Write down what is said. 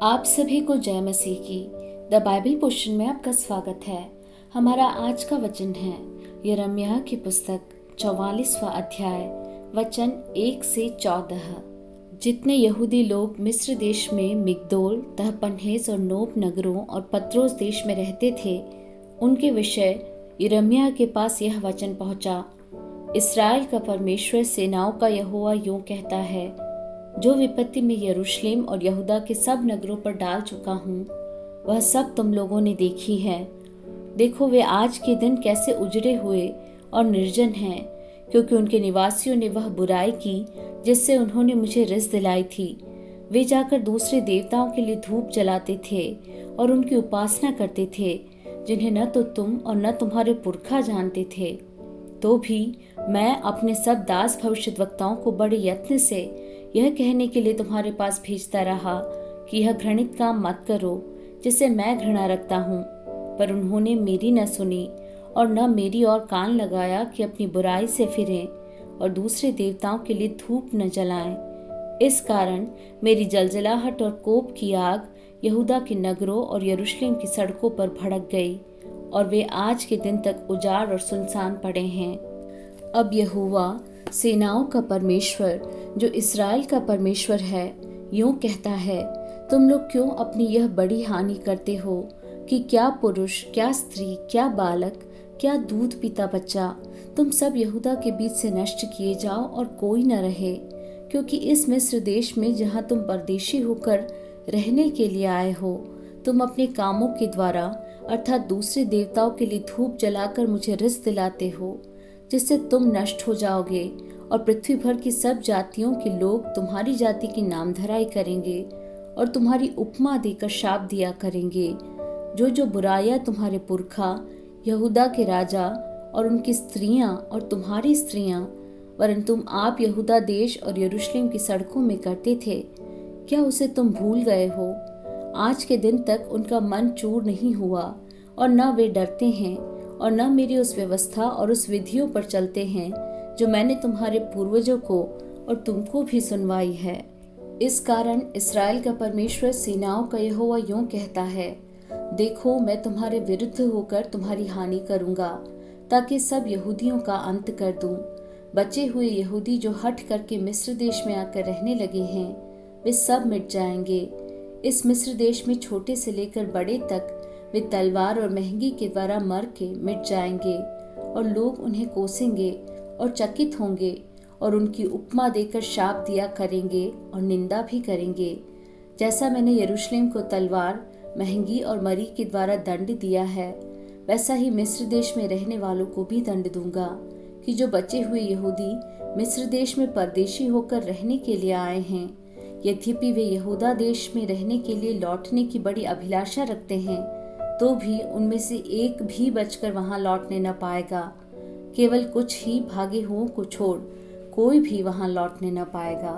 आप सभी को जय मसीह की द बाइबल पोर्शन में आपका स्वागत है। हमारा आज का वचन है यिर्मयाह की पुस्तक 44वां अध्याय वचन 1 से 14। जितने यहूदी लोग मिस्र देश में मिग्दोल, तहपन्हेस और नोप नगरों और पत्रोस देश में रहते थे, उनके विषय यिर्मयाह के पास यह वचन पहुंचा। इस्राएल का परमेश्वर सेनाओं का यहोवा यूं कहता है, जो विपत्ति में यरूशलेम और यहूदा के सब नगरों पर डाल चुका हूँ, वह सब तुम लोगों ने देखी है। देखो, वे आज के दिन कैसे उजड़े हुए और निर्जन हैं, क्योंकि उनके निवासियों ने वह बुराई की जिससे उन्होंने मुझे रिस दिलाई थी। वे जाकर दूसरे देवताओं के लिए धूप जलाते थे और उनकी उपासना करते थे, जिन्हें न तो तुम और न तुम्हारे पुरखा जानते थे। तो भी मैं अपने सब दास भविष्यद्वक्ताओं को बड़े यत्न से यह कहने के लिए तुम्हारे पास भेजता रहा कि यह घृणित काम मत करो जिसे मैं घृणा रखता हूँ, पर उन्होंने मेरी न सुनी और न मेरी ओर कान लगाया कि अपनी बुराई से फिरें और दूसरे देवताओं के लिए धूप न जलाएं। इस कारण मेरी जलजलाहट और कोप की आग यहूदा के नगरों और यरूशलेम की सड़कों पर भड़क गई और वे आज के दिन तक उजाड़ और सुनसान पड़े हैं। अब यहोवा सेनाओं का परमेश्वर, जो इस्राएल का परमेश्वर है, यूं कहता है, तुम लोग क्यों अपनी यह बड़ी हानि करते हो कि क्या पुरुष, क्या स्त्री, क्या बालक, क्या दूध पीता बच्चा, तुम सब यहूदा के बीच से नष्ट किए जाओ और कोई न रहे। क्योंकि इस मिस्र देश में जहाँ तुम परदेशी होकर रहने के लिए आए हो, तुम अपने कामों के द्वारा अर्थात दूसरे देवताओं के लिए धूप जलाकर मुझे रिस दिलाते हो, जिससे तुम नष्ट हो जाओगे और पृथ्वी भर की सब जातियों के लोग तुम्हारी जाति की नामधराई करेंगे और तुम्हारी उपमा देकर शाप दिया करेंगे। जो जो बुराइयां तुम्हारे पुरखा यहूदा के राजा और उनकी स्त्रियां और तुम्हारी स्त्रियां, वरन तुम आप यहूदा देश और यरूशलेम की सड़कों में करते थे, क्या उसे तुम भूल गए हो? आज के दिन तक उनका मन चूर नहीं हुआ और न वे डरते हैं और न मेरी उस व्यवस्था और उस विधियों पर चलते हैं जो मैंने तुम्हारे पूर्वजों को और तुमको भी सुनवाई है। इस कारण इस्राएल का परमेश्वर सेनाओं का यहोवा यूं कहता है, देखो, मैं तुम्हारे विरुद्ध होकर तुम्हारी हानि करूंगा ताकि सब यहूदियों का अंत कर दूं। बचे हुए यहूदी जो हट करके मिस्र देश में आकर रहने लगे हैं, वे सब मिट जाएंगे। इस मिस्र देश में छोटे से लेकर बड़े तक वे तलवार और महंगी के द्वारा मर के मिट जाएंगे और लोग उन्हें कोसेंगे और चकित होंगे और उनकी उपमा देकर शाप दिया करेंगे और निंदा भी करेंगे। जैसा मैंने यरूशलेम को तलवार, महंगी और मरी के द्वारा दंड दिया है, वैसा ही मिस्र देश में रहने वालों को भी दंड दूंगा कि जो बचे हुए यहूदी मिस्र देश में परदेशी होकर रहने के लिए आए हैं, यद्यपि वे यहूदा देश में रहने के लिए लौटने की बड़ी अभिलाषा रखते हैं, तो भी उनमें से एक भी बचकर वहां लौटने न पाएगा। केवल कुछ ही भागे हुओं को छोड़ कोई भी वहां लौटने न पाएगा।